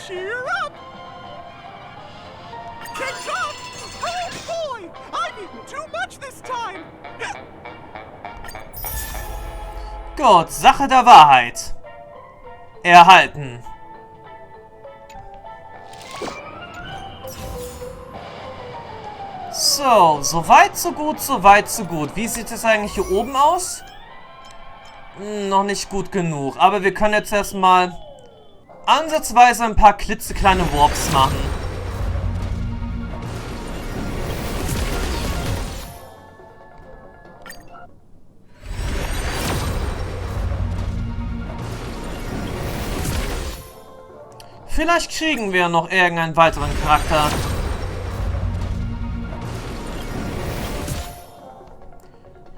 Cheer up! Catch up! Oh boy! I've eaten too much this time! Gut, Sache der Wahrheit. Erhalten. So, soweit so gut, soweit so gut. Wie sieht es eigentlich hier oben aus? Noch nicht gut genug, aber wir können jetzt erstmal ansatzweise ein paar klitzekleine Warps machen. Vielleicht kriegen wir noch irgendeinen weiteren Charakter.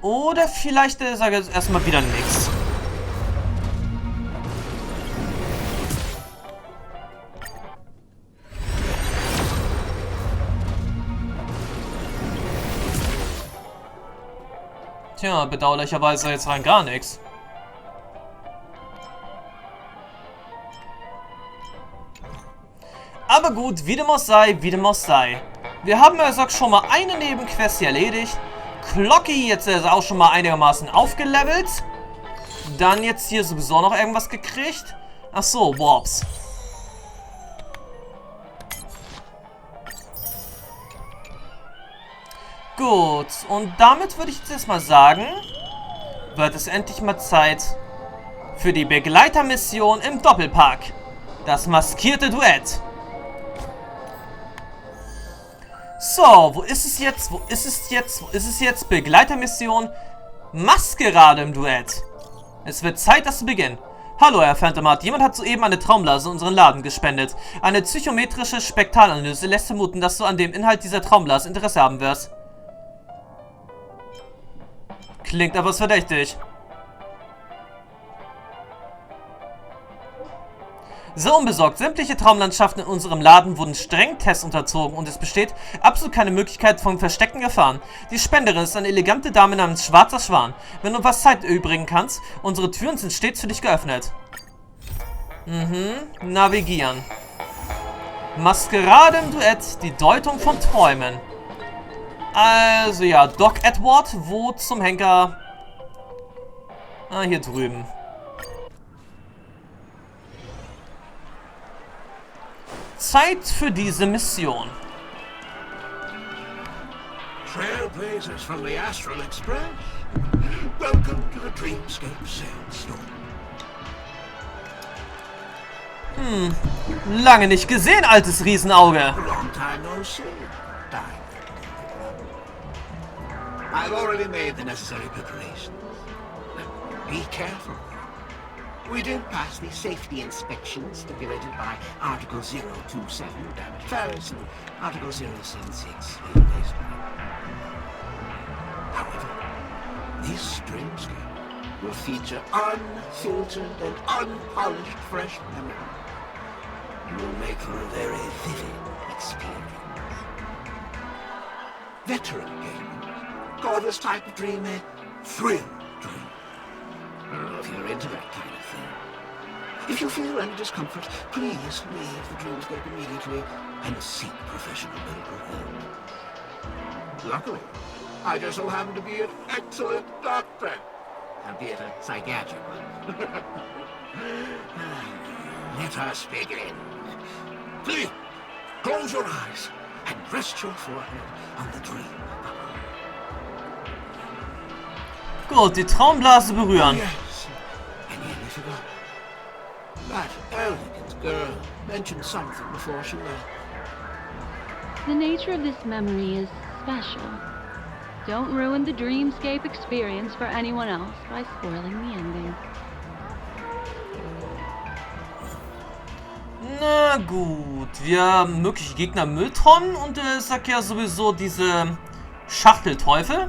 Oder vielleicht sage ich erstmal wieder nichts. Tja, bedauerlicherweise jetzt rein gar nichts. Aber gut, wie dem auch sei, wie dem auch sei. Wir haben also schon mal eine Nebenquest hier erledigt. Clocky jetzt ist auch schon mal einigermaßen aufgelevelt. Dann jetzt hier sowieso noch irgendwas gekriegt. Ach so, Warps. Gut, und damit würde ich jetzt erstmal sagen, wird es endlich mal Zeit für die Begleitermission im Doppelpack. Das maskierte Duett. So, wo ist es jetzt? Wo ist es jetzt? Wo ist es jetzt? Begleitermission Maskerade im Duett. Es wird Zeit, das zu beginnen. Hallo, Herr Phantomat. Jemand hat soeben eine Traumblase in unseren Laden gespendet. Eine psychometrische Spektralanalyse lässt vermuten, dass du an dem Inhalt dieser Traumblase Interesse haben wirst. Klingt aber verdächtig. So unbesorgt. Sämtliche Traumlandschaften in unserem Laden wurden strengen Tests unterzogen und es besteht absolut keine Möglichkeit von versteckten Gefahren. Die Spenderin ist eine elegante Dame namens Schwarzer Schwan. Wenn du was Zeit übrigen kannst, unsere Türen sind stets für dich geöffnet. Navigieren. Maskerade im Duett, die Deutung von Träumen. Also ja, Doc Edward, wo zum Henker? Ah, hier drüben. Zeit für diese Mission. Trailblazers from the Astral Express. Welcome to the Dreamscape Sandstorm. Lange nicht gesehen, altes Riesenauge. Long time no see. I've already made the necessary preparations. Be careful. We did pass the safety inspection stipulated by Article 027, damaged ferrets, and Article 076, However, this dreamscape will feature unfiltered and unpolished fresh memory. You will make for a very vivid experience. Veteran gamers call this type of dream a thrill dream. I don't know if you're into that kind of thing. If you feel any discomfort, please leave the dreamscape immediately and seek professional medical help. Luckily, I just so happen to be an excellent doctor, albeit a psychiatric one. Let us begin. Please, close your eyes and rest your forehead on the dream. Gut, die Traumblase berühren. Yes, I nearly forgot. That elegant girl mentioned something before she left. The nature of this memory is special. Don't ruin the dreamscape experience for anyone else by spoiling the ending. Na gut, wir haben mögliche Gegner Mülltonnen und es sagt ja sowieso diese Schachtelteufel.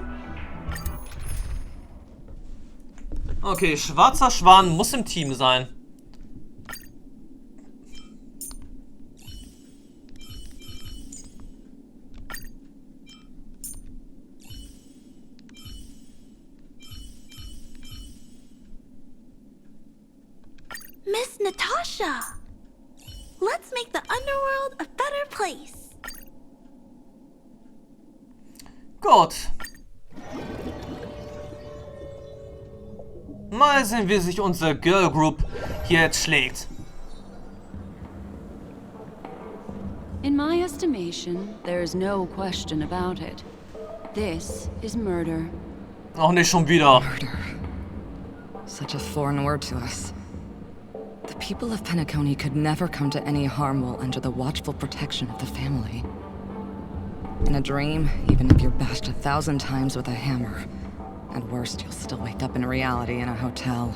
Okay, schwarzer Schwan muss im Team sein. Miss Natasha! Let's make the underworld a better place. Gut. Mal sehen, wie sich unsere Girl Group hier jetzt schlägt. In my estimation, there is no question about it. This is murder. Auch nicht schon wieder. Murder. Such a foreign word to us. The people of Penacony could never come to any harm while under the watchful protection of the family. In a dream, even if you're bashed 1,000 times with a hammer, at worst, you'll still wake up in reality in a hotel.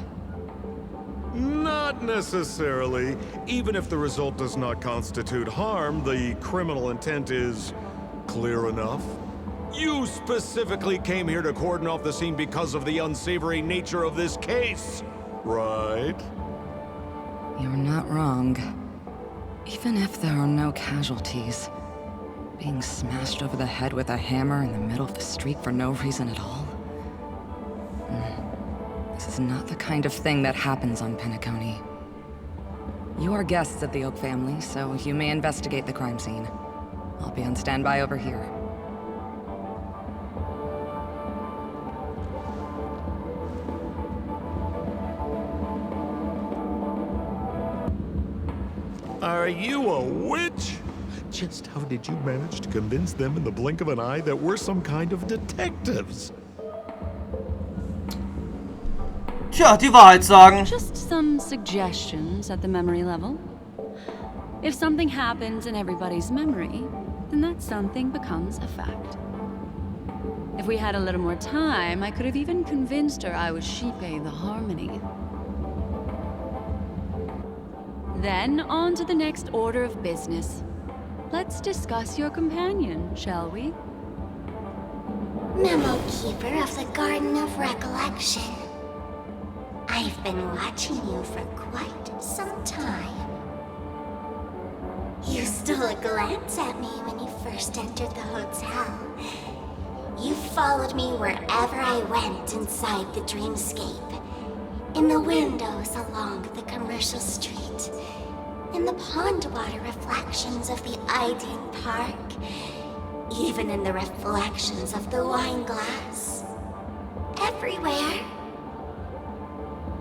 Not necessarily. Even if the result does not constitute harm, the criminal intent is clear enough. You specifically came here to cordon off the scene because of the unsavory nature of this case, right? You're not wrong. Even if there are no casualties, being smashed over the head with a hammer in the middle of the street for no reason at all? This is not the kind of thing that happens on Penacony. You are guests of the Oak family, so you may investigate the crime scene. I'll be on standby over here. Are you a witch? Just how did you manage to convince them in the blink of an eye that we're some kind of detectives? Tja, die Wahrheit sagen. Just some suggestions at the memory level. If something happens in everybody's memory, then that something becomes a fact. If we had a little more time, I could have even convinced her I was Shipe the Harmony. Then, on to the next order of business. Let's discuss your companion, shall we? Memo Keeper of the Garden of Recollection. I've been watching you for quite some time. You stole a glance at me when you first entered the hotel. You followed me wherever I went inside the dreamscape. In the windows along the commercial street. In the pond water reflections of the Iden Park. Even in the reflections of the wine glass. Everywhere.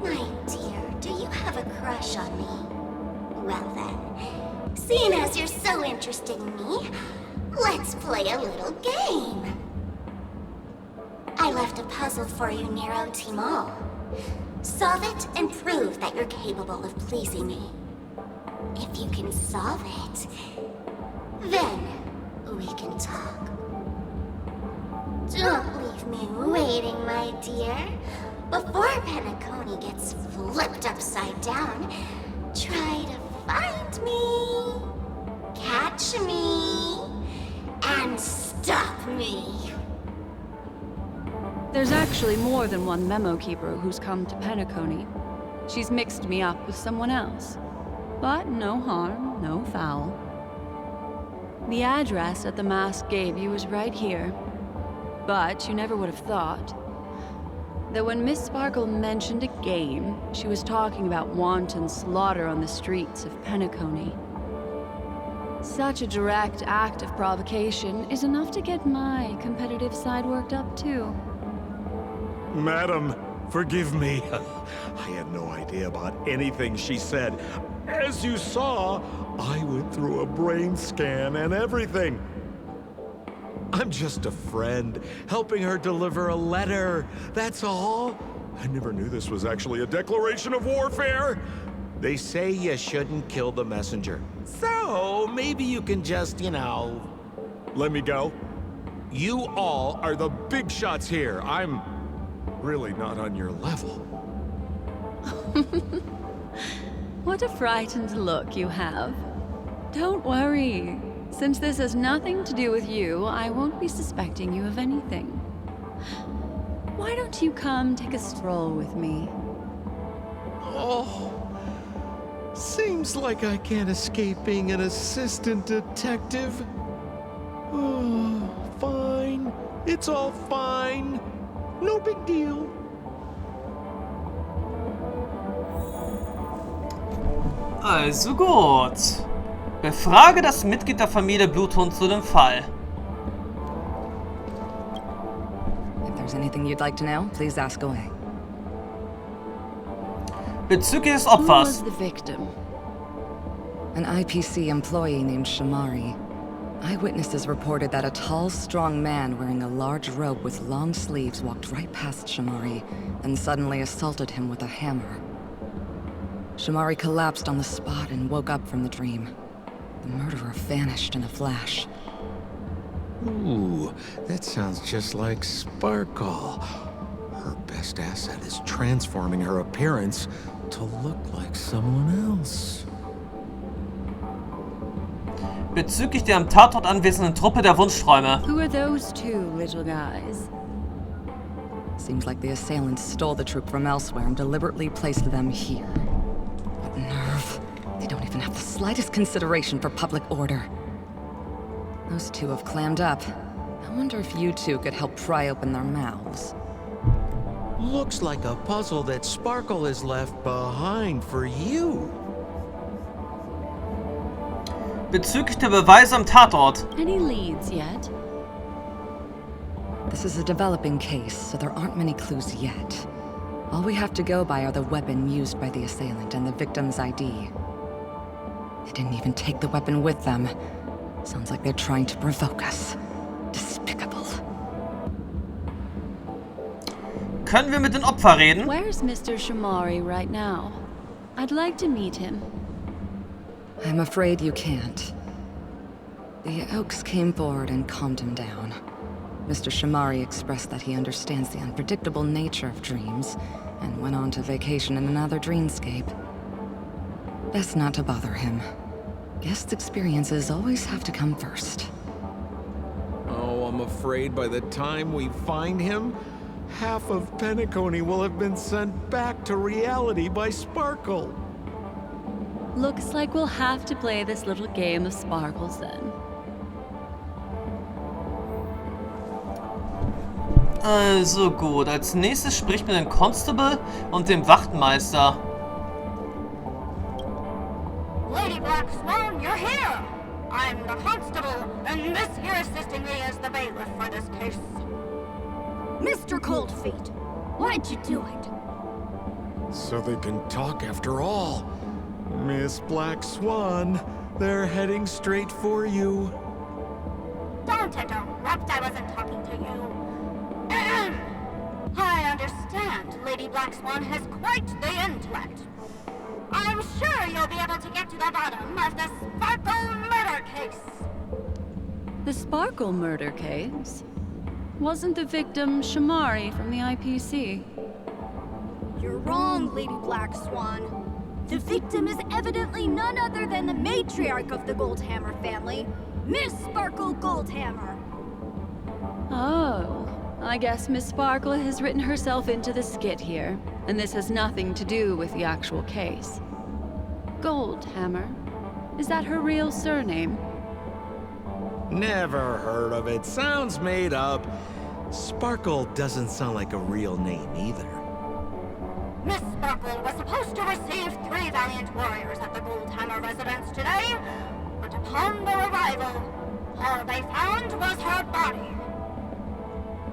My dear, do you have a crush on me? Well then, seeing as you're so interested in me, let's play a little game. I left a puzzle for you, Nero Timal. Solve it and prove that you're capable of pleasing me. If you can solve it, then we can talk. Don't leave me waiting, my dear. Before Penacony gets flipped upside down, try to find me, catch me, and stop me. There's actually more than one memo keeper who's come to Penacony. She's mixed me up with someone else. But no harm, no foul. The address that the mask gave you is right here. But you never would have thought that when Miss Sparkle mentioned a game, she was talking about wanton slaughter on the streets of Penacony. Such a direct act of provocation is enough to get my competitive side worked up too. Madam, forgive me. I had no idea about anything she said. As you saw, I went through a brain scan and everything. I'm just a friend, helping her deliver a letter, that's all. I never knew this was actually a declaration of warfare. They say you shouldn't kill the messenger. So, maybe you can just, let me go. You all are the big shots here. I'm really not on your level. What a frightened look you have. Don't worry. Since this has nothing to do with you, I won't be suspecting you of anything. Why don't you come take a stroll with me? Oh, seems like I can't escape being an assistant detective. Oh, fine. It's all fine. No big deal. Also gut. Befrage das Mitglied der Familie Bluthund zu dem Fall. If there's anything you'd like to know, please ask away. Bezüglich des Who was Opfers. the victim? An IPC employee named Shamari. Eyewitnesses reported that a tall, strong man wearing a large robe with long sleeves walked right past Shamari and suddenly assaulted him with a hammer. Shamari collapsed on the spot and woke up from the dream. The murderer vanished in a flash. Ooh, that sounds just like Sparkle. Her best asset is transforming her appearance to look like someone else. Bezüglich der am Tatort anwesenden Truppe der Wunschträume. Who are those two little guys? Seems like the assailants stole the troop from elsewhere and deliberately placed them here. What nerve. They don't even have the slightest consideration for public order. Those two have clammed up. I wonder if you two could help pry open their mouths. Looks like a puzzle that Sparkle has left behind for you. Bezüglich der Beweise am Tatort. Any leads yet? This is a developing case, so there aren't many clues yet. All we have to go by are the weapon used by the assailant and the victim's ID. They didn't even take the weapon with them. Sounds like they're trying to provoke us. Despicable. Können wir mit den Opfern reden? Where's Mr. Shamari right now? I'd like to meet him. I'm afraid you can't. The Oaks came forward and calmed him down. Mr. Shamari expressed that he understands the unpredictable nature of dreams, and went on to vacation in another dreamscape. Best not to bother him. Guest experiences always have to come first. Oh, I'm afraid by the time we find him, half of Penacony will have been sent back to reality by Sparkle. Looks like we'll have to play this little game of sparkles then. Also gut, als nächstes spricht mit dem Constable und dem Wachtmeister. Lady Black Swan, you're here! I'm the constable, and this here assisting me is the bailiff for this case. Mr. Coldfeet, why'd you do it? So they can talk after all. Miss Black Swan, they're heading straight for you. Don't interrupt, I wasn't talking to you. I understand Lady Black Swan has quite the intellect. I'm sure you'll be able to get to the bottom of the Sparkle murder case. The Sparkle murder case? Wasn't the victim Shamari from the IPC? You're wrong, Lady Black Swan. The victim is evidently none other than the matriarch of the Goldhammer family, Miss Sparkle Goldhammer. Oh, I guess Miss Sparkle has written herself into the skit here, and this has nothing to do with the actual case. Goldhammer? Is that her real surname? Never heard of it. Sounds made up. Sparkle doesn't sound like a real name either. Miss Sparkle was supposed to receive 3 valiant warriors at the Goldhammer residence today, but upon their arrival, all they found was her body.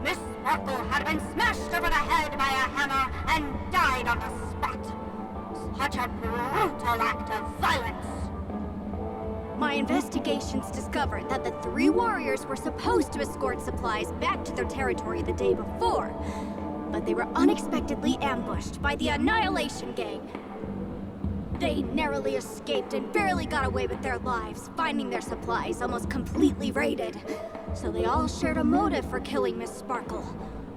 Miss Sparkle had been smashed over the head by a hammer and died on the spot. Such a brutal act of violence. My investigations discovered that the 3 warriors were supposed to escort supplies back to their territory the day before, but they were unexpectedly ambushed by the Annihilation Gang. They narrowly escaped and barely got away with their lives, finding their supplies almost completely raided. So they all shared a motive for killing Miss Sparkle,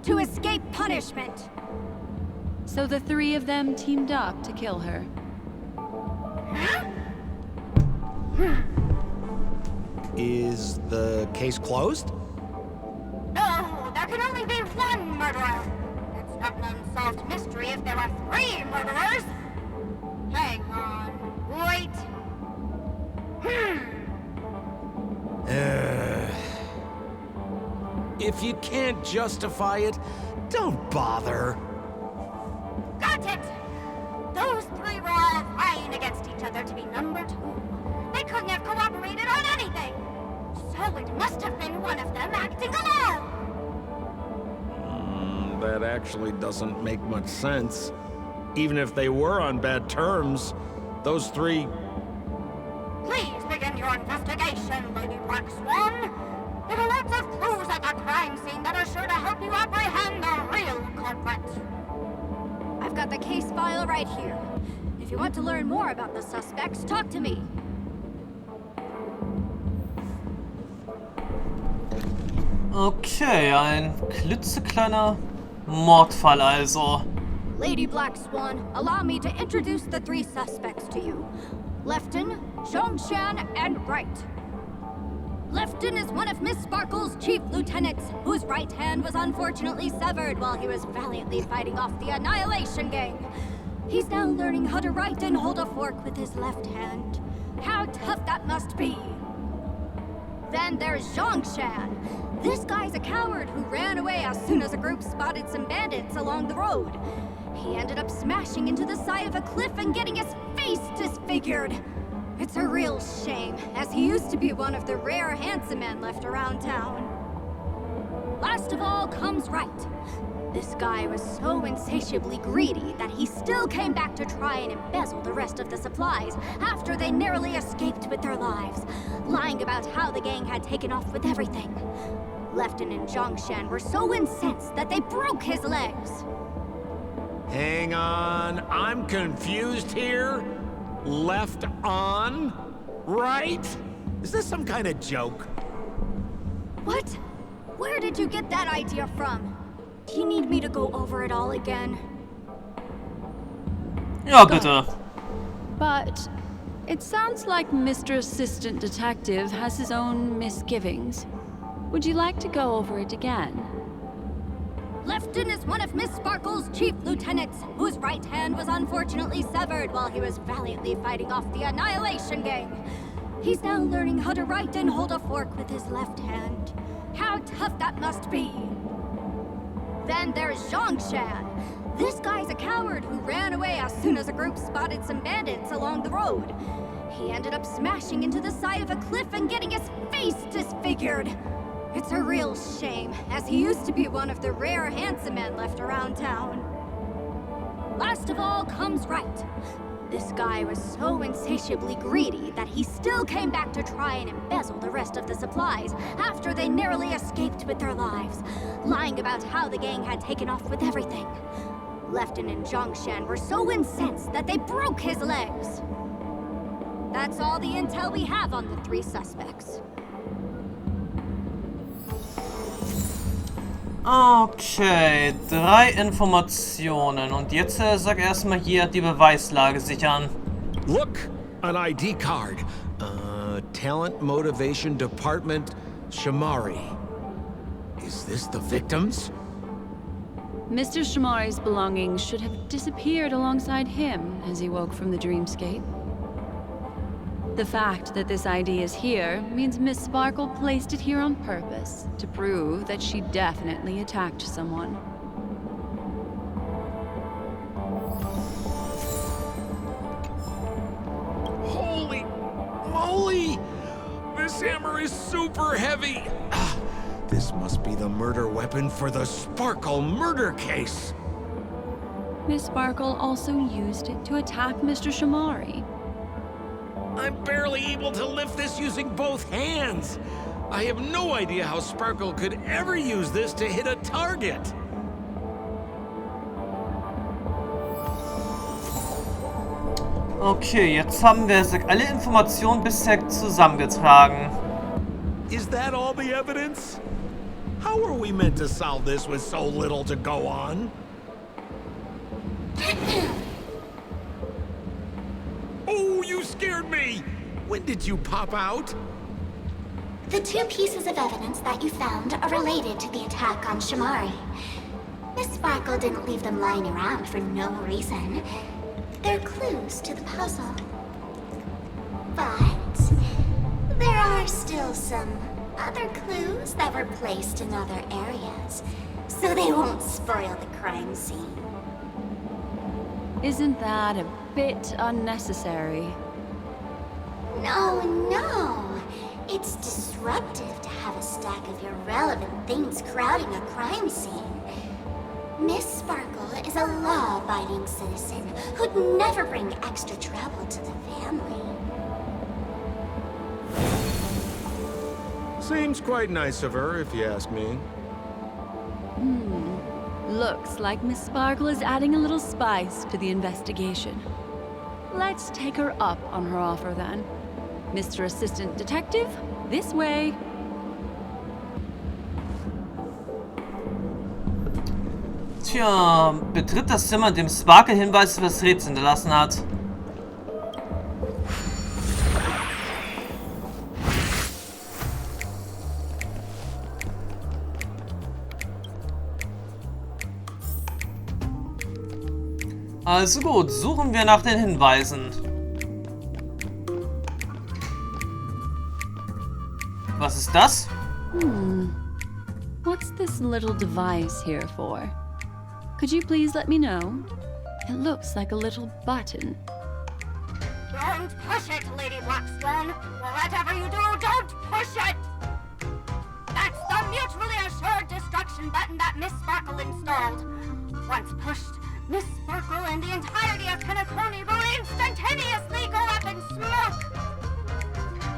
to escape punishment. So the 3 of them teamed up to kill her. Is the case closed? No, there can only be one murderer. It's not an unsolved mystery if there are 3 murderers. Hang on, wait. If you can't justify it, don't bother. Got it! Those 3 were all vying against each other to be number 2. They couldn't have cooperated on anything. So it must have been one of them acting alone. That actually doesn't make much sense. Even if they were on bad terms, those three... Please begin your investigation, Lady Black Swan. There are lots of clues at the crime scene that are sure to help you apprehend the real culprit. I've got the case file right here. If you want to learn more about the suspects, talk to me. Okay, ein klitzekleiner Mordfall also. Lady Black Swan, allow me to introduce the three suspects to you. Lefton, Zhongshan, and Bright. Lefton is one of Miss Sparkle's chief lieutenants, whose right hand was unfortunately severed while he was valiantly fighting off the Annihilation Gang. He's now learning how to write and hold a fork with his left hand. How tough that must be! Then there's Zhongshan. This guy's a coward who ran away as soon as a group spotted some bandits along the road. He ended up smashing into the side of a cliff and getting his face disfigured. It's a real shame, as he used to be one of the rare handsome men left around town. Last of all comes Right. This guy was so insatiably greedy that he still came back to try and embezzle the rest of the supplies after they narrowly escaped with their lives, lying about how the gang had taken off with everything. Lefton and Zhongshan were so incensed that they broke his legs. Hang on, I'm confused here. Left on? Right? Is this some kind of joke? What? Where did you get that idea from? Do you need me to go over it all again? Ja, bitte. But it sounds like Mr. Assistant Detective has his own misgivings. Would you like to go over it again? Lefton is one of Miss Sparkle's chief lieutenants, whose right hand was unfortunately severed while he was valiantly fighting off the Annihilation Gang. He's now learning how to write and hold a fork with his left hand. How tough that must be! Then there's Zhongshan. This guy's a coward who ran away as soon as a group spotted some bandits along the road. He ended up smashing into the side of a cliff and getting his face disfigured. It's a real shame, as he used to be one of the rare handsome men left around town. Last of all comes Right. This guy was so insatiably greedy that he still came back to try and embezzle the rest of the supplies after they narrowly escaped with their lives, lying about how the gang had taken off with everything. Lefton and Zhongshan were so incensed that they broke his legs. That's all the intel we have on the three suspects. Okay, 3 Informationen. Und jetzt sag erstmal hier die Beweislage sichern. Look, an ID card. Talent Motivation Department, Shamari. Is this the victims? Mr. Shamari's belongings should have disappeared alongside him as he woke from the dreamscape. The fact that this ID is here means Miss Sparkle placed it here on purpose to prove that she definitely attacked someone. Holy moly! This hammer is super heavy! This must be the murder weapon for the Sparkle murder case! Miss Sparkle also used it to attack Mr. Shamari. I'm barely able to lift this using both hands. I have no idea how Sparkle could ever use this to hit a target. Okay, jetzt haben wir alle Informationen bisher zusammengetragen. Is that all the evidence? How are we meant to solve this with so little to go on? Oh, you scared me! When did you pop out? The two pieces of evidence that you found are related to the attack on Shamari. Miss Sparkle didn't leave them lying around for no reason. They're clues to the puzzle. But there are still some other clues that were placed in other areas, so they won't spoil the crime scene. Isn't that a bit unnecessary? No, no. It's disruptive to have a stack of irrelevant things crowding a crime scene. Miss Sparkle is a law-abiding citizen who'd never bring extra trouble to the family. Seems quite nice of her, if you ask me. Looks like Miss Sparkle is adding a little spice to the investigation. Let's take her up on her offer then. Mr. Assistant Detective, this way. Tja, betritt das Zimmer, in dem Sparkle Hinweise für das Rätsel hinterlassen hat. Also gut, suchen wir nach den Hinweisen. Was ist das? What's this little device here for? Could you please let me know? It looks like a little button. Don't push it, Lady Black Swan. Whatever you do, don't push it! That's the mutually assured destruction button that Miss Sparkle installed. Once pushed, Miss Sparkle and the entirety of Penacony will instantaneously go up in smoke!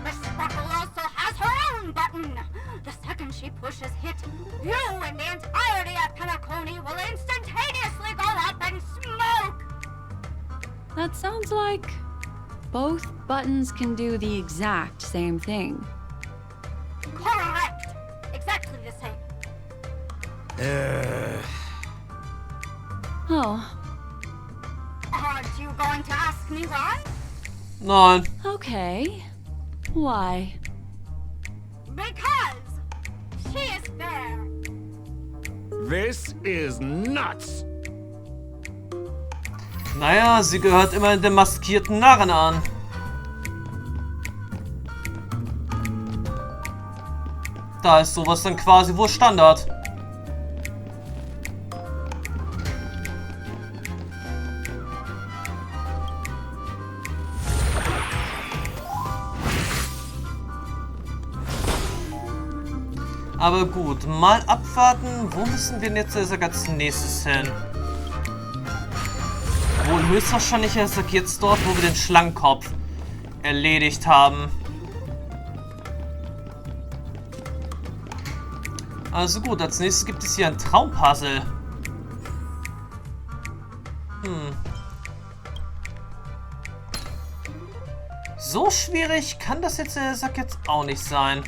Miss Sparkle also has her own button! The second she pushes hit, you and the entirety of Penacony will instantaneously go up in smoke! That sounds like both buttons can do the exact same thing. Correct! Exactly the same. Oh, Aren't you going to ask me why? Nein. okay. Why? Because she is fair. This is nuts! Naja, sie gehört immerhin dem maskierten Narren an. Da ist sowas dann quasi wohl Standard. Aber gut, mal abwarten. Wo müssen wir denn jetzt als nächstes hin? Wohl höchstwahrscheinlich jetzt dort, wo wir den Schlangenkopf erledigt haben. Also gut, als nächstes gibt es hier ein Traumpuzzle. So schwierig kann das jetzt auch nicht sein.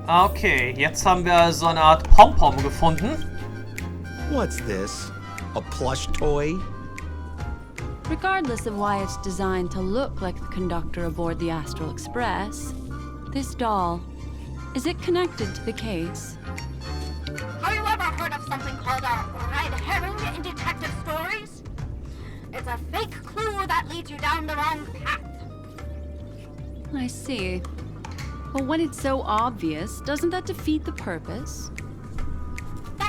Okay, jetzt haben wir also eine Art Pompom gefunden. What's this? A plush toy? Regardless of why it's designed to look like the conductor aboard the Astral Express, this doll, is it connected to the case? Have you ever heard of something called a red herring in detective stories? It's a fake clue that leads you down the wrong path. I see. But when it's so obvious, doesn't that defeat the purpose?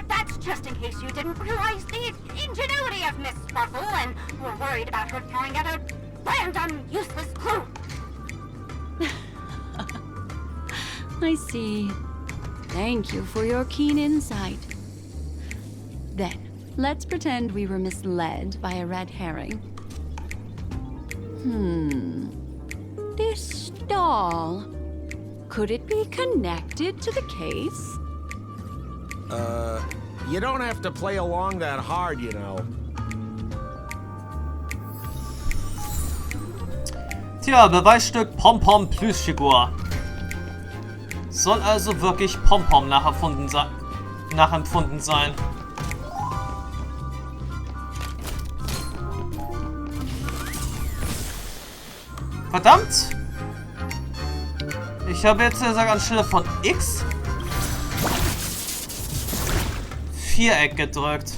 That's just in case you didn't realize the ingenuity of Miss Sparkle and were worried about her throwing out a random, useless clue. I see. Thank you for your keen insight. Then, let's pretend we were misled by a red herring. This doll. Could it be connected to the case? You don't have to play along that hard, you know. Tja, Beweisstück Pompom Plüschfigur. Soll also wirklich Pompom nachempfunden sein. Verdammt! Ich habe jetzt anstelle von X Viereck gedrückt.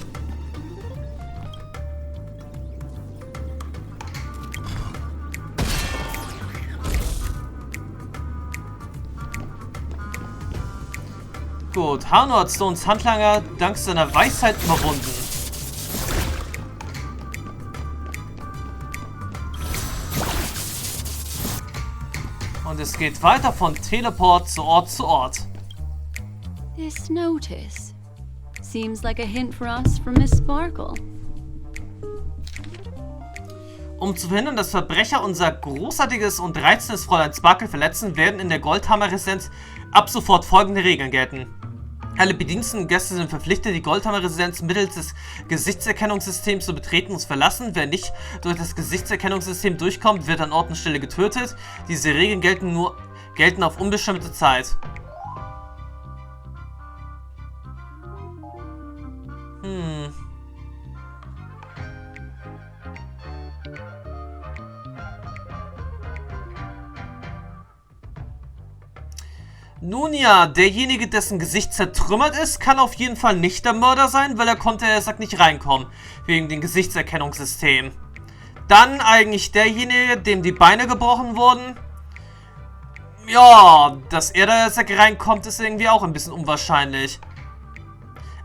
Gut, Hano hat Stones Handlanger dank seiner Weisheit überwunden. Und es geht weiter von Teleport zu Ort zu Ort. This notice seems like a hint for us from Miss Sparkle. Um zu verhindern, dass Verbrecher unser großartiges und reizendes Fräulein Sparkle verletzen, werden in der Goldhammer-Residenz ab sofort folgende Regeln gelten. Alle Bediensteten und Gäste sind verpflichtet, die Goldhammer-Residenz mittels des Gesichtserkennungssystems zu betreten und zu verlassen. Wer nicht durch das Gesichtserkennungssystem durchkommt, wird an Ort und Stelle getötet. Diese Regeln gelten auf unbestimmte Zeit. Nun ja, derjenige, dessen Gesicht zertrümmert ist, kann auf jeden Fall nicht der Mörder sein, weil er konnte, er sagt, nicht reinkommen, wegen dem Gesichtserkennungssystem. Dann eigentlich derjenige, dem die Beine gebrochen wurden. Ja, dass er da reinkommt, ist irgendwie auch ein bisschen unwahrscheinlich.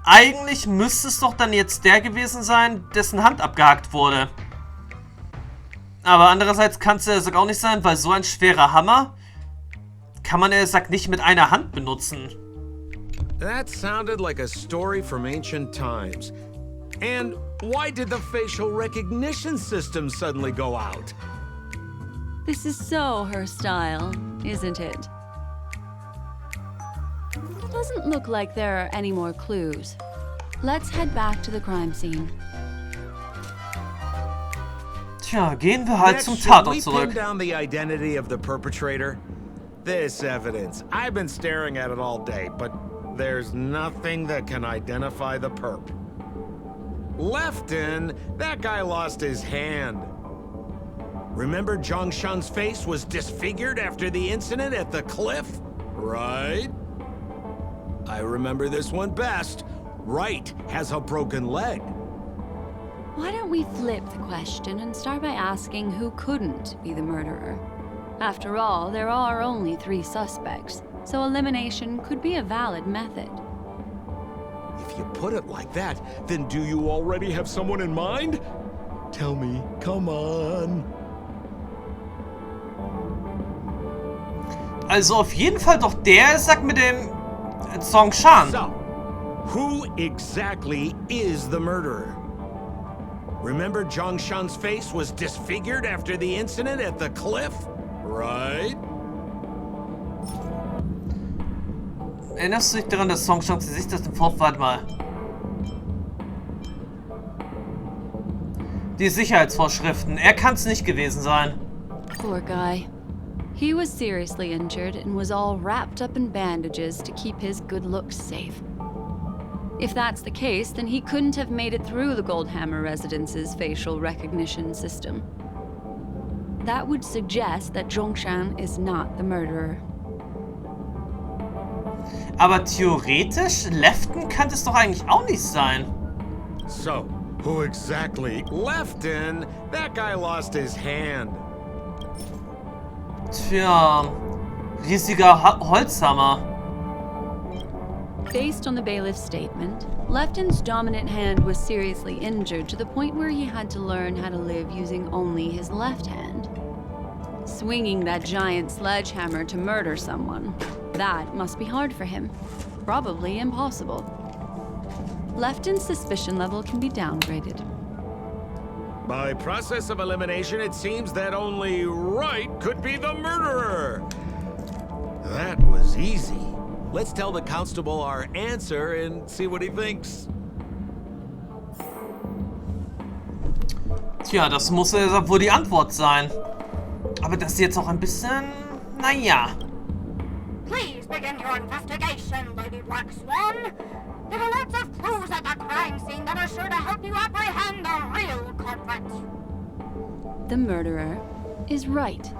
Eigentlich müsste es doch dann jetzt der gewesen sein, dessen Hand abgehackt wurde. Aber andererseits kann es auch nicht sein, weil so ein schwerer Hammer kann man nicht mit einer Hand benutzen. That sounded like a story from ancient times. And why did the facial recognition system suddenly go out? This is so her style, isn't it? Doesn't look like there are any more clues. Let's head back to the crime scene. Tja, gehen wir halt Next, zum should Tatort we zurück. pin down the identity of the perpetrator? This evidence, I've been staring at it all day, but there's nothing that can identify the perp. Lefton, that guy lost his hand. Remember Zhongshan's face was disfigured after the incident at the cliff? Right? I remember this one best. Right has a broken leg. Why don't we flip the question and start by asking who couldn't be the murderer? After all, there are only 3 suspects, so elimination could be a valid method. If you put it like that, then do you already have someone in mind? Tell me, come on. Also auf jeden Fall doch der, mit dem Zhongshan. So, who exactly is the murderer? Remember Zhongshan's face was disfigured after the incident at the cliff? Right? Erinnerst du dich daran, dass Zhongshans Gesicht aus dem Warte mal. Die Sicherheitsvorschriften. Er kann es nicht gewesen sein. Poor guy. He was seriously injured and was all wrapped up in bandages to keep his good looks safe. If that's the case, then he couldn't have made it through the Goldhammer Residence's facial recognition system. That would suggest that Zhongshan is not the murderer. Aber theoretisch, Lefton kann es doch eigentlich auch nicht sein. So, who exactly? Lefton, that guy lost his hand. Tja, riesiger Holzhammer. Based on the bailiff's statement, Lefton's dominant hand was seriously injured to the point where he had to learn how to live using only his left hand. Swinging that giant sledgehammer to murder someone, that must be hard for him. Probably impossible. Lefton's suspicion level can be downgraded. By process of elimination, it seems that only Right could be the murderer. That was easy. Let's tell the constable our answer and see what he thinks. Tja, das muss ja wohl die Antwort sein. Aber das ist jetzt auch ein bisschen... Naja. Please begin your investigation, Lady Black Swan. There are lots of clues at the crime scene that are sure to help you apprehend the real culprit. The murderer is Right.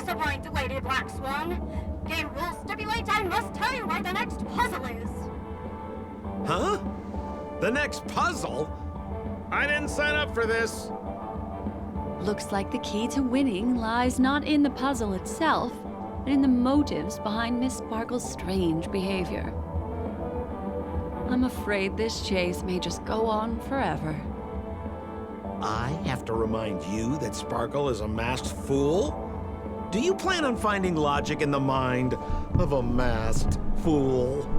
disappoint, Lady Black Swan. Game rules stipulate I must tell you where the next puzzle is. Huh? The next puzzle? I didn't sign up for this. Looks like the key to winning lies not in the puzzle itself, but in the motives behind Miss Sparkle's strange behavior. I'm afraid this chase may just go on forever. I have to remind you that Sparkle is a masked fool? Do you plan on finding logic in the mind of a masked fool?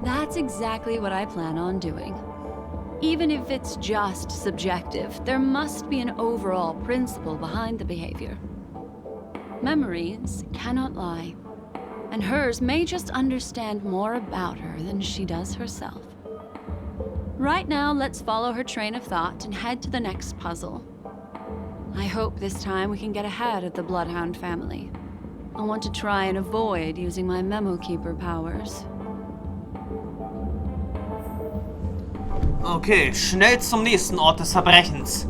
That's exactly what I plan on doing. Even if it's just subjective, there must be an overall principle behind the behavior. Memories cannot lie, and hers may just understand more about her than she does herself. Right now, let's follow her train of thought and head to the next puzzle. I hope this time we can get ahead of the Bloodhound family. I want to try and avoid using my Memo Keeper powers. Okay, schnell zum nächsten Ort des Verbrechens.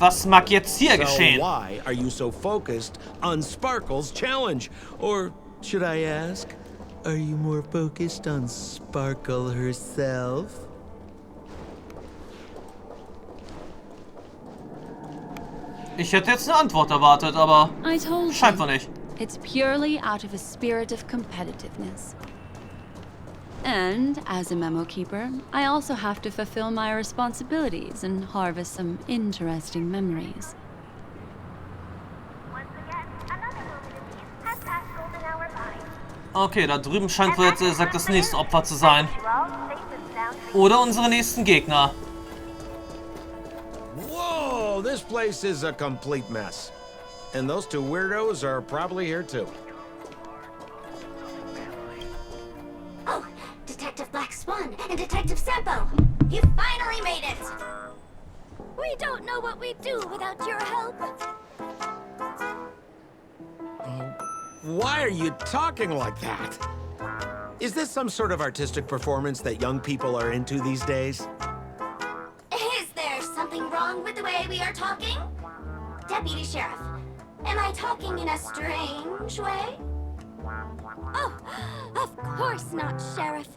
Was mag jetzt hier geschehen? So why are you so focused on Sparkle's challenge? Or should I ask, are you more focused on Sparkle herself? Ich hätte jetzt eine Antwort erwartet, aber I told scheint you, wohl nicht. it's purely out of a spirit of competitiveness. And as a Memo Keeper, I also have to fulfill my responsibilities and harvest some interesting memories. Once again, another moment of peace has passed golden hour by. Okay, da drüben scheint wohl jetzt gesagt das nächste Opfer zu sein. You all safe and sound for Oder unsere nächsten Gegner. Whoa, this place is a complete mess. And those two weirdos are probably here too. Oh, Detective Black Swan and Detective Sampo! You finally made it! We don't know what we'd do without your help. Why are you talking like that? Is this some sort of artistic performance that young people are into these days? Is there something wrong with the way we are talking? Deputy Sheriff, am I talking in a strange way? Oh, of course not, Sheriff.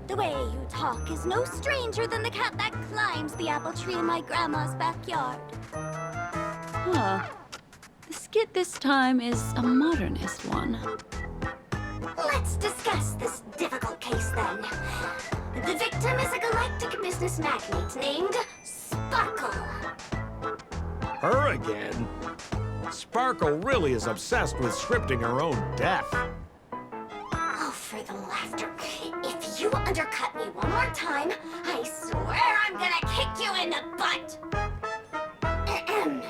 The way you talk is no stranger than the cat that climbs the apple tree in my grandma's backyard. Huh. The skit this time is a modernist one. Let's discuss this difficult case then. The victim is a galactic business magnate named Sparkle. Her again? Sparkle really is obsessed with scripting her own death. Oh, for the laughter. If you undercut me one more time, I swear I'm gonna kick you in the butt. Ahem.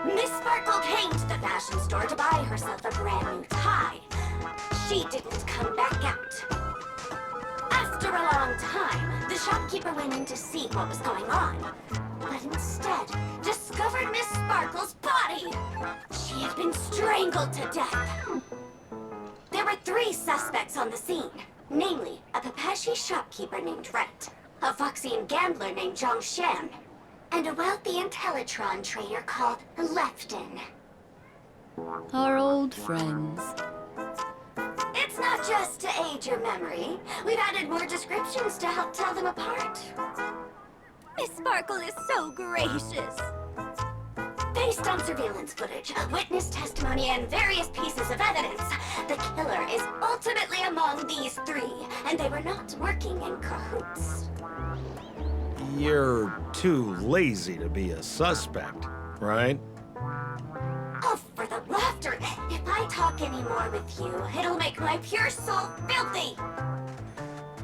Miss Sparkle came to the fashion store to buy herself a brand new tie. She didn't come back out. After a long time, the shopkeeper went in to see what was going on, but instead discovered Miss Sparkle's body. She had been strangled to death. There were 3 suspects on the scene, namely a Pepeshi shopkeeper named Dreht, a Foxian gambler named Zhang Shan, and a wealthy Intellitron trader called Lefton. Our old friends. It's not just to aid your memory. We've added more descriptions to help tell them apart. Miss Sparkle is so gracious. Based on surveillance footage, witness testimony, and various pieces of evidence, the killer is ultimately among these 3, and they were not working in cahoots. You're too lazy to be a suspect, right? Oh, for the laughter! If I talk anymore with you, it'll make my pure soul filthy!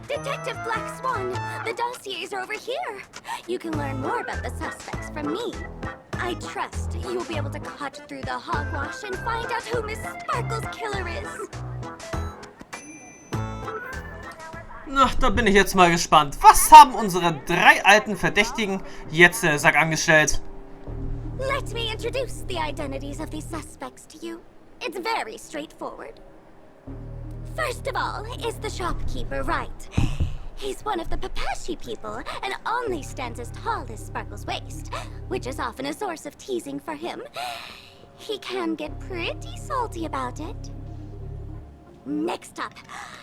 Detective Black Swan, the dossiers are over here. You can learn more about the suspects from me. I trust you'll be able to cut through the hogwash and find out who Miss Sparkle's killer is. Na, da bin ich jetzt mal gespannt. Was haben unsere 3 alten Verdächtigen jetzt in den Sack angestellt? Let me introduce the identities of these suspects to you. It's very straightforward. First of all is the shopkeeper, right? He's one of the Papashi people and only stands as tall as Sparkle's waist, which is often a source of teasing for him. He can get pretty salty about it. Next up,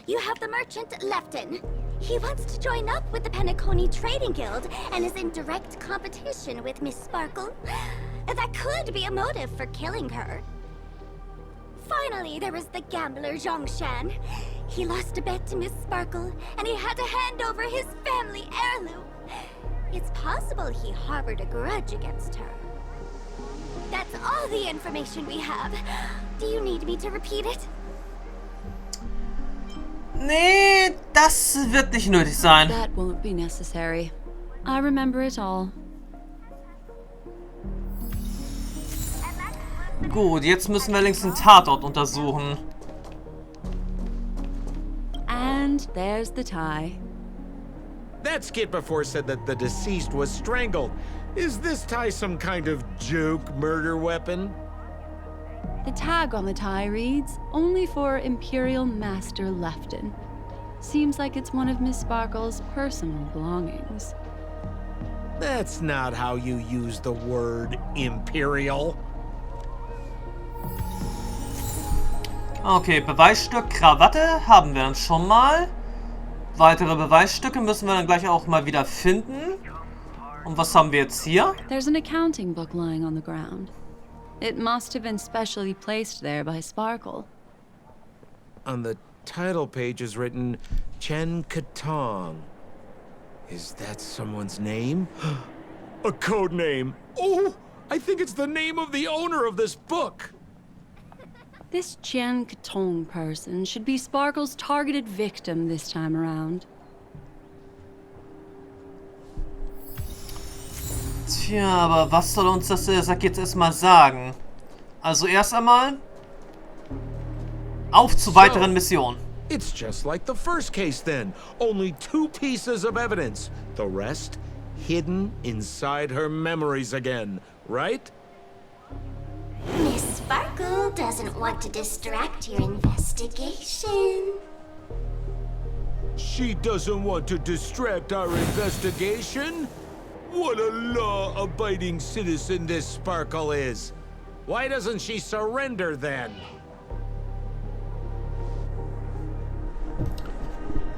you have the merchant Lefton. He wants to join up with the Penacony Trading Guild and is in direct competition with Miss Sparkle. That could be a motive for killing her. Finally, there was the gambler Zhongshan. He lost a bet to Miss Sparkle, and he had to hand over his family heirloom. It's possible he harbored a grudge against her. That's all the information we have. Do you need me to repeat it? Nee, das wird nicht nötig sein. That won't be necessary. I remember it all. Gut, jetzt müssen wir allerdings den Tatort untersuchen. And there's the tie. That skit before said that the deceased was strangled. Is this tie some kind of joke murder weapon? The tag on the tie reads, "Only for Imperial Master Lefton." Seems like it's one of Miss Sparkle's personal belongings. That's not how you use the word imperial. Okay, Beweisstück, Krawatte haben wir dann schon mal. Weitere Beweisstücke müssen wir dann gleich auch mal wieder finden. Und was haben wir jetzt hier? There's an accounting book lying on the ground. It must have been specially placed there by Sparkle. On the title page is written Chen Katong. Is that someone's name? A code name. Oh, I think it's the name of the owner of this book. This Jian Katong person should be Sparkle's targeted victim this time around. Tja, aber was soll uns das Sack jetzt erstmal sagen? Also erst einmal auf zu weiteren Missionen. It's just like the first case then. Only 2 pieces of evidence. The rest hidden inside her memories again, right? Miss Sparkle doesn't want to distract your investigation. She doesn't want to distract our investigation? What a law-abiding citizen this Sparkle is. Why doesn't she surrender then?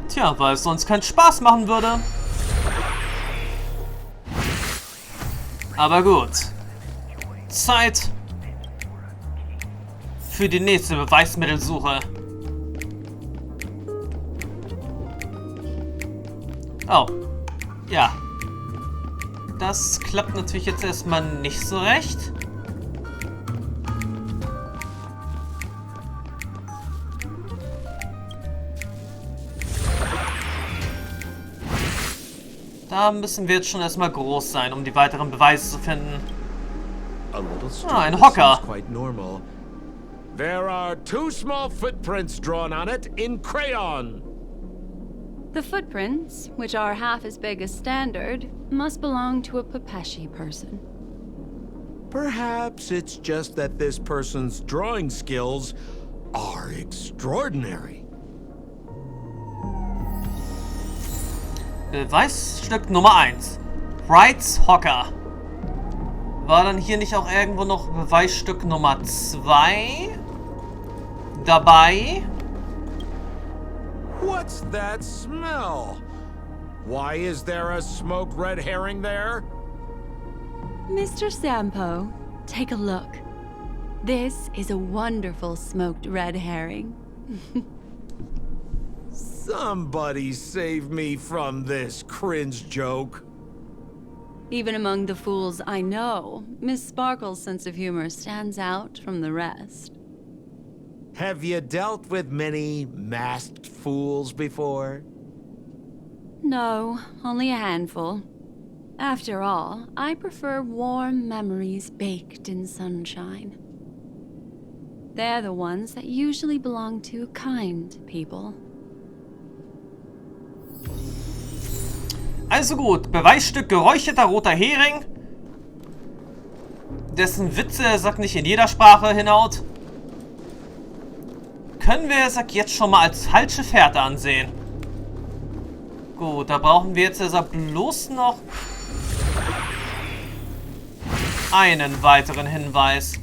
Tja, weil es sonst keinen Spaß machen würde. Aber gut. Zeit für die nächste Beweismittelsuche. Oh. Ja. Das klappt natürlich jetzt erstmal nicht so recht. Da müssen wir jetzt schon erstmal groß sein, um die weiteren Beweise zu finden. Ah, ein Hocker. There are 2 small footprints drawn on it in crayon. The footprints, which are half as big as standard, must belong to a Papashi person. Perhaps it's just that this person's drawing skills are extraordinary. Beweisstück Nummer 1. Wrights Hocker. War dann hier nicht auch irgendwo noch Beweisstück Nummer 2 dabei? What's that smell? Why is there a smoked red herring there? Mr. Sampo, take a look. This is a wonderful smoked red herring. Somebody save me from this cringe joke. Even among the fools I know, Miss Sparkle's sense of humor stands out from the rest. Have you dealt with many masked fools before? No, only a handful. After all, I prefer warm memories baked in sunshine. They're the ones that usually belong to kind people. Also gut, Beweisstück geräucherter roter Hering, dessen Witze der Sack nicht in jeder Sprache hinhaut, können wir Sack jetzt schon mal als falsche Fährte ansehen. Gut, da brauchen wir jetzt also bloß noch einen weiteren Hinweis.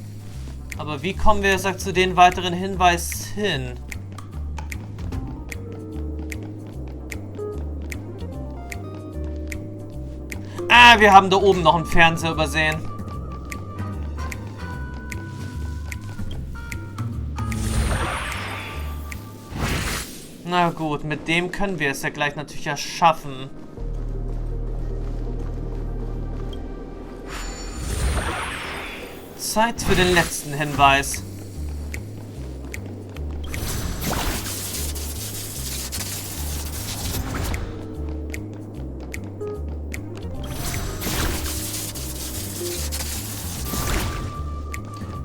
Aber wie kommen wir jetzt zu den weiteren Hinweis hin? Ah, wir haben da oben noch einen Fernseher übersehen. Na gut, mit dem können wir es ja gleich natürlich ja schaffen. Zeit für den letzten Hinweis.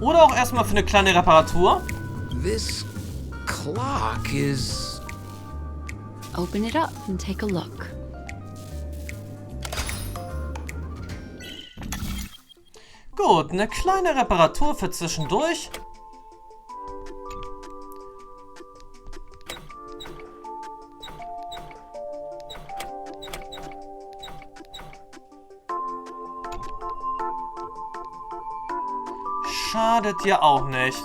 Oder auch erstmal für eine kleine Reparatur. This clock is... Open it up and take a look. Gut, eine kleine Reparatur für zwischendurch. Schadet ja auch nicht.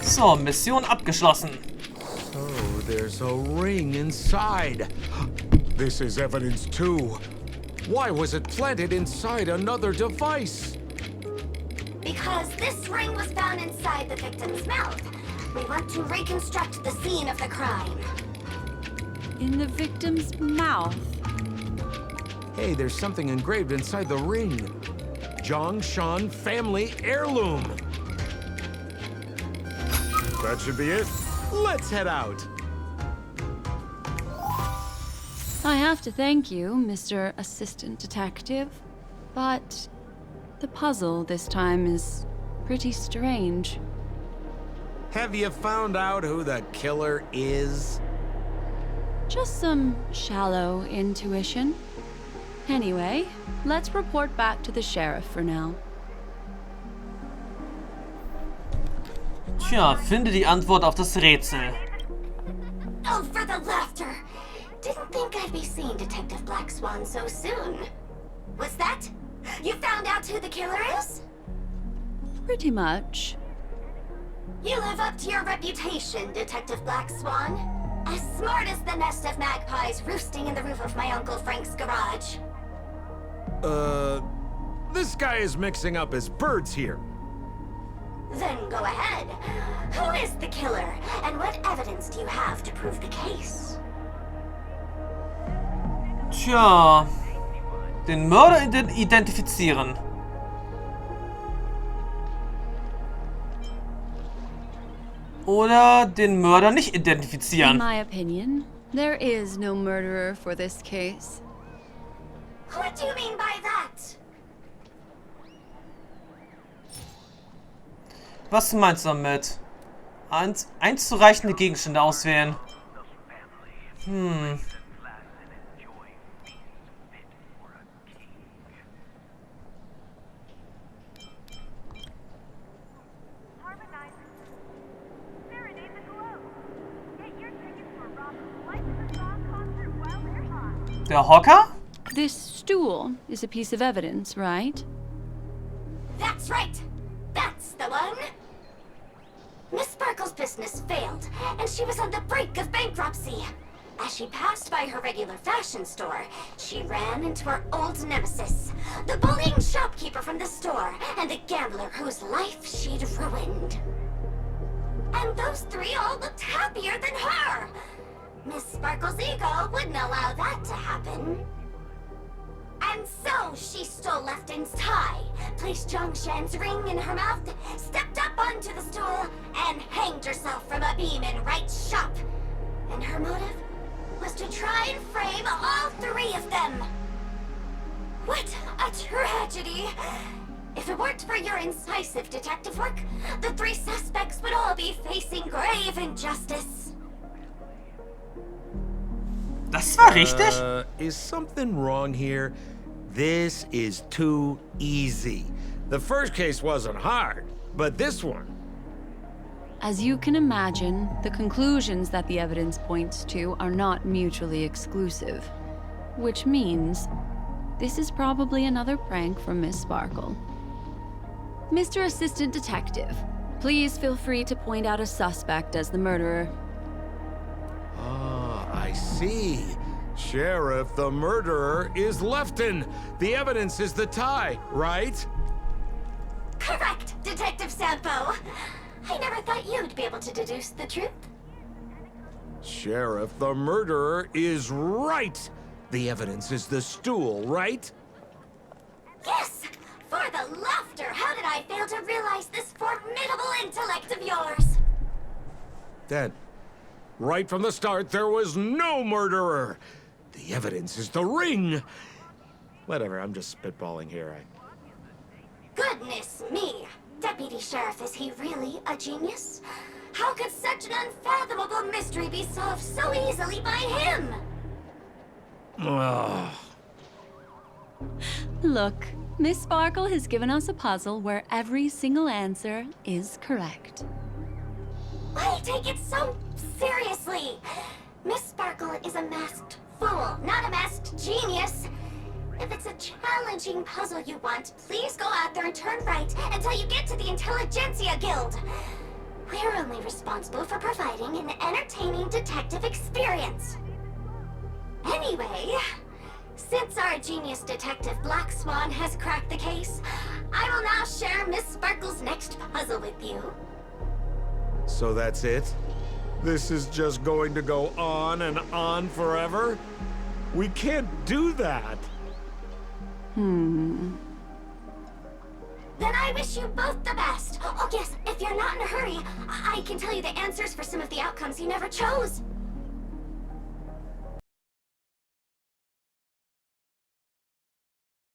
So, Mission abgeschlossen. So there's a ring inside. This is evidence too. Why was it planted inside another device? Because this ring was found inside the victim's mouth. We want to reconstruct the scene of the crime. In the victim's mouth. Hey, there's something engraved inside the ring. Zhongshan family heirloom. That should be it. Let's head out. I have to thank you, Mr. Assistant Detective, but the puzzle this time is pretty strange. Have you found out who the killer is? Just some shallow intuition. Anyway, let's report back to the sheriff for now. Tja, finde die Antwort auf das Rätsel. Oh, for the laughter! Didn't think I'd be seeing Detective Black Swan so soon. Was that? You found out who the killer is? Pretty much. You live up to your reputation, Detective Black Swan. As smart as the nest of magpies roosting in the roof of my Uncle Frank's garage. This guy is mixing up his birds here. Then go ahead. Who is the killer, and what evidence do you have to prove the case? Tja, den Mörder identifizieren. Oder den Mörder nicht In identifizieren. my opinion, there is no murderer for this case. What do you mean by that? Was meinst du damit? Einzureichende Gegenstände auswählen. Der Hocker? This stool is a piece of evidence, right? That's right. That's the one. Miss Sparkle's business failed, and she was on the brink of bankruptcy. As she passed by her regular fashion store, she ran into her old nemesis, the bullying shopkeeper from the store, and the gambler whose life she'd ruined. And those three all looked happier than her. Miss Sparkle's ego wouldn't allow that to happen. And so she stole Lefton's tie, placed Zhongshan's ring in her mouth, stepped up onto the stool, and hanged herself from a beam in Wright's shop. And her motive was to try and frame all three of them. What a tragedy! If it weren't for your incisive detective work, the three suspects would all be facing grave injustice. Das war richtig? Is something wrong here? This is too easy. The first case wasn't hard, but this one... As you can imagine, the conclusions that the evidence points to are not mutually exclusive. Which means, this is probably another prank from Miss Sparkle. Mr. Assistant Detective, please feel free to point out a suspect as the murderer. Ah, I see. Sheriff, the murderer is Lefton. The evidence is the tie, right? Correct, Detective Sampo. I never thought you'd be able to deduce the truth. Sheriff, the murderer is right. The evidence is the stool, right? Yes! For the laughter, how did I fail to realize this formidable intellect of yours? Then, right from the start, there was no murderer. The evidence is the ring. Whatever, I'm just spitballing here. Goodness me! Deputy Sheriff, is he really a genius? How could such an unfathomable mystery be solved so easily by him? Ugh. Look, Miss Sparkle has given us a puzzle where every single answer is correct. Why take it so seriously? Miss Sparkle is a masked fool, not a masked genius. If it's a challenging puzzle you want, please go out there and turn right until you get to the Intelligentsia Guild. We're only responsible for providing an entertaining detective experience. Anyway, since our genius detective Black Swan has cracked the case, I will now share Miss Sparkle's next puzzle with you. So that's it? This is just going to go on and on forever? We can't do that. Hmm. Then I wish you both the best. Oh yes, if you're not in a hurry, I can tell you the answers for some of the outcomes you never chose.